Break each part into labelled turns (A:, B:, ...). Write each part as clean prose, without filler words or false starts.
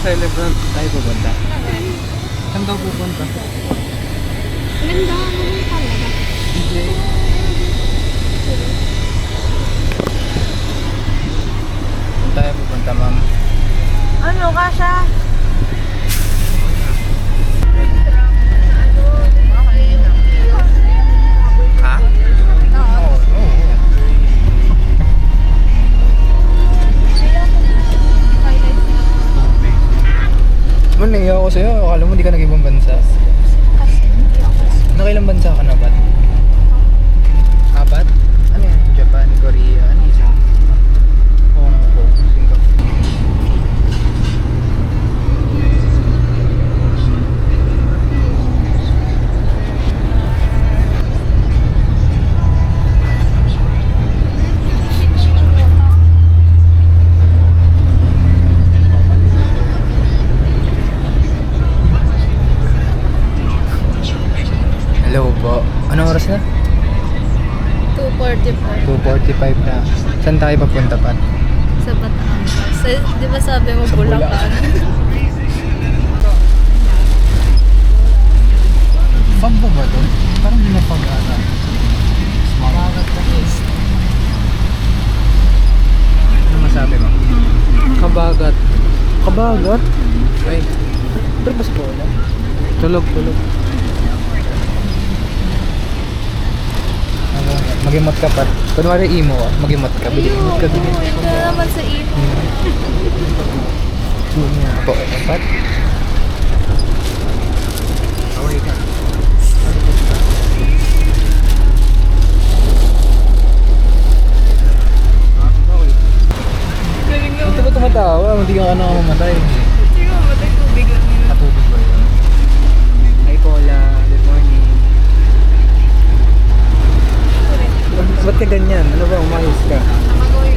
A: celebrant tayo pupunta? Saan daw pupunta?
B: Ganda naman talaga.
A: DJ. Saan tayo pupunta, ma'am?
B: Ano, Kasha?
A: Ha? Naiya ako sa'yo. Akala mo di ka nag-ibang bansa. Nakailang bansa ka na ba? 4? Ano yan? Japan, Korea, ano isa? Hong Kong, Singapore. Hello po. Anong oras na?
B: 2:45
A: 2:45 na. Saan tayo papunta pa?
B: sa Batangas. Di ba sabi mo
A: Sa
B: Bulacan?
A: Bambo ba to? Parang hindi na pag-ata.
B: Bagat na is.
A: Ano masabi mo? Kabagat. Kabagat? Ay. Pero bas po na. Tulog. Mag-imot ka pa. Kunwari emo mag-imot ka. Imot ka.
B: Ito na naman sa imo.
A: Po, pat. Away ka.
B: Galing
A: Ito ba tumatawa? Hindi ka na mamatay.
B: Sige, matay tubig lang yun.
A: Katubig ba yun? Hi Paula, good morning. Ba't ka ganyan? Ano ba? Umayos ka?
B: Nakagoy.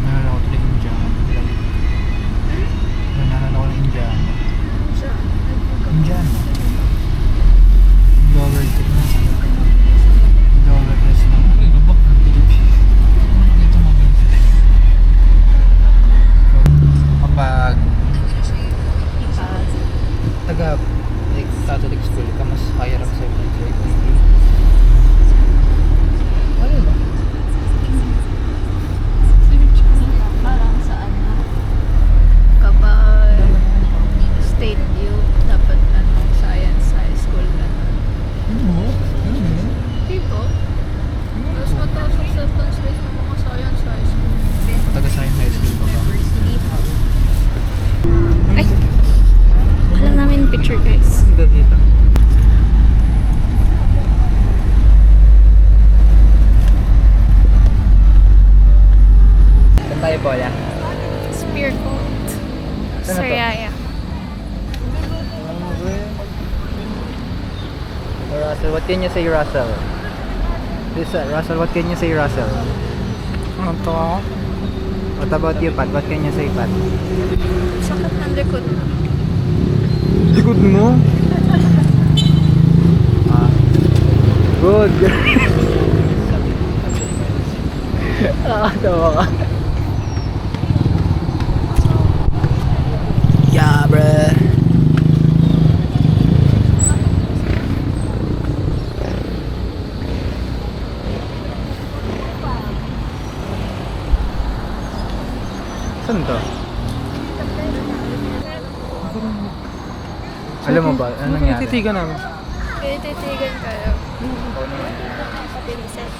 A: Nalala ko tuloy yung Indian. Nalala ko ng Indian. Indian. Dollar tip na. Dollar test na. Ay, babak ng Pilipinas. Ito mag-isip. Kapag taga like, Catholic school ka, mas higher up sa like, ano ba?
B: Parang sa ano, kapag state view, dapat ano, science high school na. Dito, mas mataas ang acceptance rate ng mga science high school.
A: Taga Science High School ba ba?
B: Ay! Kala namin picture, guys.
A: Dito dito. Saan tayo po ya?
B: Spear Coat.
A: Saan na to?
B: Sariaya.
A: Russell, what can you say, Russell? This, Russell, what can you say, Russell? Ano to? What about you, Pat? What can you say, Pat?
B: Sakit ng likod.
A: Likod mo? Good. Tawa ka. Yeah, bruh. Saan to? Alam mo ba? Anong nangyari? Titigan namin.
B: Kaya titigan kayo. Patinisip.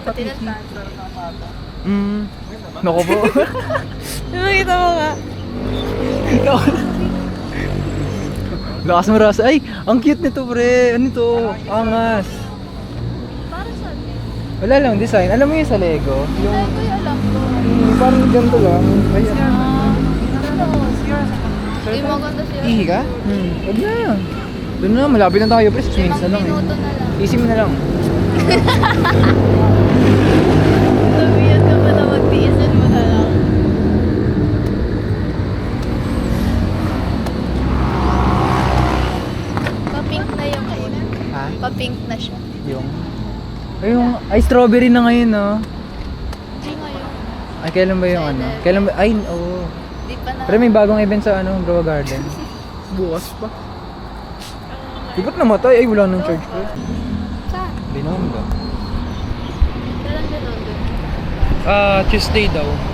B: Pati ng tanto.
A: Naku po.
B: Nakita mo nga.
A: Lakas mo Rasa. Ay, ang cute nito pre. Ano ito? Angas.
B: Para saan eh?
A: Wala lang design. Alam mo yung sa Lego? Yung
B: Ay, kuya alam ko.
A: parang ganito lang. Ayan.
B: Hindi maganda siya.
A: Ihi ka? Huwag na. Doon na, malapit na tayo pre. 6 minutes na lang eh.
B: minuto na lang.
A: Easy mo na lang.
B: Sabihan ka pa na magtiisan mo
A: Ay, strawberry na ngayon, no?
B: Hindi ngayon.
A: Ay, kailan ba yung ano? Kailan ba? Ay, oo.
B: Di pa na.
A: Pero may bagong event sa ano, Grow Garden. Bukas pa. Di ba't namatay? Ay, wala nang charge ko.
B: Saan?
A: Binondo.
B: Kailan din
A: Tuesday daw.